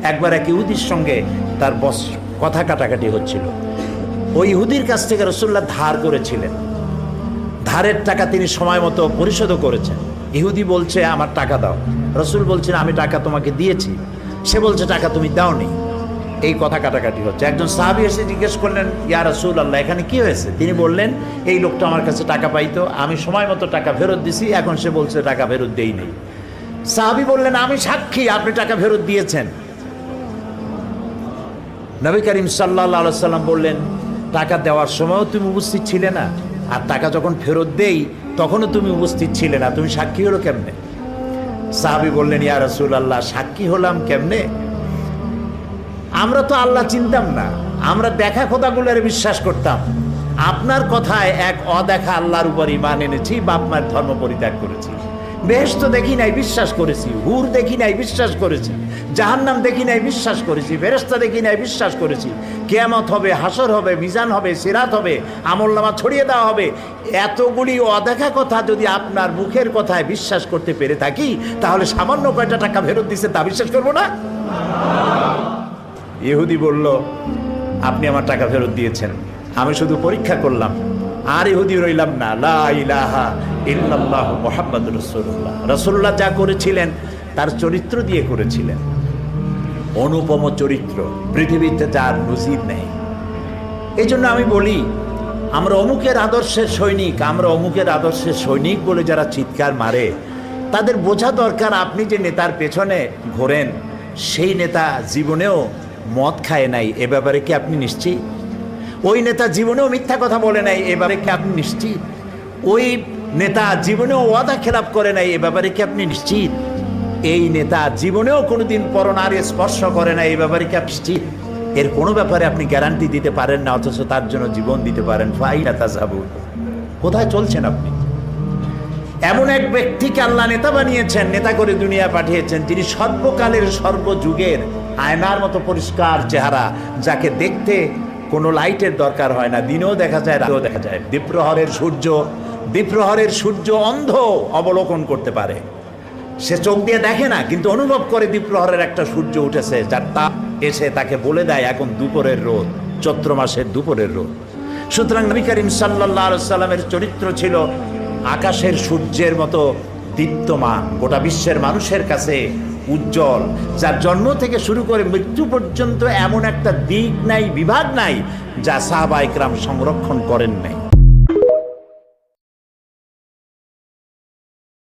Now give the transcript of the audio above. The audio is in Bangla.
একবার এক ইহুদির সঙ্গে তার কথা কাটাকাটি হচ্ছিল। ওই ইহুদির কাছ থেকে রাসূলুল্লাহ ধার করেছিলেন, ধারের টাকা তিনি সময় মতো পরিশোধও করেছেন। ইহুদি বলছে আমার টাকা দাও, রাসূল বলছেন আমি টাকা তোমাকে দিয়েছি, সে বলছে টাকা তুমি দাওনি। এই কথা কাটাকাটি হচ্ছে। একজন সাহাবী এসে জিজ্ঞেস করলেন, ইয়া রাসূলুল্লাহ এখানে কি হয়েছে? তিনি বললেন এই লোকটা আমার কাছে টাকা পাইতো, আমি সময় মতো টাকা ফেরত দিছি, এখন সে বলছে টাকা ফেরত দেই নেই। সাহাবী বললেন আমি সাক্ষী আপনি টাকা ফেরত দিয়েছেন। নবী করিম সাল্লাল্লাহু আলাইহি সাল্লাম বললেন টাকা দেওয়ার সময়ও তুমি উপস্থিত ছিলে না, আর টাকা যখন ফেরত দেই তখনও তুমি উপস্থিত ছিলে না, তুমি সাক্ষী হলো কেমনে? সাহাবী বললেন ইয়া রাসূলুল্লাহ সাক্ষী হলাম কেমনে? আমরা তো আল্লাহ চিনতাম না, আমরা দেখা খোদাগুলোর বিশ্বাস করতাম। আপনার কথায় এক অদেখা আল্লাহর উপর ঈমান এনেছি, বাপ মায়ের ধর্ম পরিত্যাগ করেছি। বেহেশত দেখি নাই বিশ্বাস করেছি, হুর দেখি নাই বিশ্বাস করেছি, জাহান্নাম দেখি নাই বিশ্বাস করেছি, ফেরেশতা দেখি নাই বিশ্বাস করেছি, কিয়ামত হবে, হাসর হবে, মিজান হবে, সিরাত হবে, আমলনামা ছড়িয়ে দেওয়া হবে। এতগুলি অদেখা কথা যদি আপনার মুখের কথায় বিশ্বাস করতে পেরে থাকি, তাহলে সামান্য কয়টা টাকা ফেরত দিচ্ছে তা বিশ্বাস করবো না? ইহুদি বলল আপনি আমার টাকা ফেরত দিয়েছেন, আমি শুধু পরীক্ষা করলাম। আর ইহুদি রইলাম না, লা ইলাহা ইল্লাল্লাহু মুহাম্মাদুর রাসূলুল্লাহ। রাসূলুল্লাহ যা করেছিলেন তার চরিত্র দিয়ে করেছিলেন, অনুপম চরিত্র, পৃথিবীতে যার নজির নেই। এই জন্য আমি বলি আমরা অমুকের আদর্শের সৈনিক, আমরা অমুকের আদর্শের সৈনিক বলে যারা চিৎকার মারে তাদের বোঝা দরকার আপনি যে নেতার পেছনে ঘোরেন সেই নেতা জীবনেও মদ খায় নাই, এ ব্যাপারে কি আপনি নিশ্চিত? ওই নেতা জীবনেও মিথ্যা কথা বলে নাই, এ ব্যাপারে কি আপনি নিশ্চিত? ওই নেতা জীবনেও ওয়াদা খেলাপ করে নাই, এ ব্যাপারে কি আপনি নিশ্চিত? এই নেতা জীবনেও কোনোদিন পরনারী স্পর্শ করে নাই, এই ব্যাপারে কি আপনি নিশ্চিত? এর কোনো ব্যাপারে আপনি গ্যারান্টি দিতে পারেন না, অথচ তার জন্য জীবন দিতে পারেন। ফাইনা তাযাবুন, কোথায় চলছেন আপনি? এমন এক ব্যক্তিকে আল্লাহ নেতা বানিয়েছেন, নেতা করে দুনিয়া পাঠিয়েছেন, যিনি সর্বকালের সর্বযুগের আয়নার মতো পরিষ্কার চেহারা, যাকে দেখতে কোনো লাইটের দরকার হয় না, দিনেও দেখা যায় রাতেও দেখা যায়। দ্বীপ্রহরের সূর্য অন্ধ অবলোকন করতে পারে, সে চোখ দিয়ে দেখে না, কিন্তু অনুভব করে দ্বীপ্রহরের একটা সূর্য উঠেছে, যার তাপ এসে তাকে বলে দেয় এখন দুপুরের রোদ, চৈত্র মাসের দুপুরের রোদ। সুতরাং নবী করিম সাল্লাল্লাহু আলাইহি সাল্লামের চরিত্র ছিল আকাশের সূর্যের মতো দীপ্তমান, গোটা বিশ্বের মানুষের কাছে উজ্জ্বল, যার জন্ম থেকে শুরু করে মৃত্যু পর্যন্ত এমন একটা দিক নাই, বিভাগ নাই যা সাহাবা ইকরাম সংরক্ষণ করেন নাই।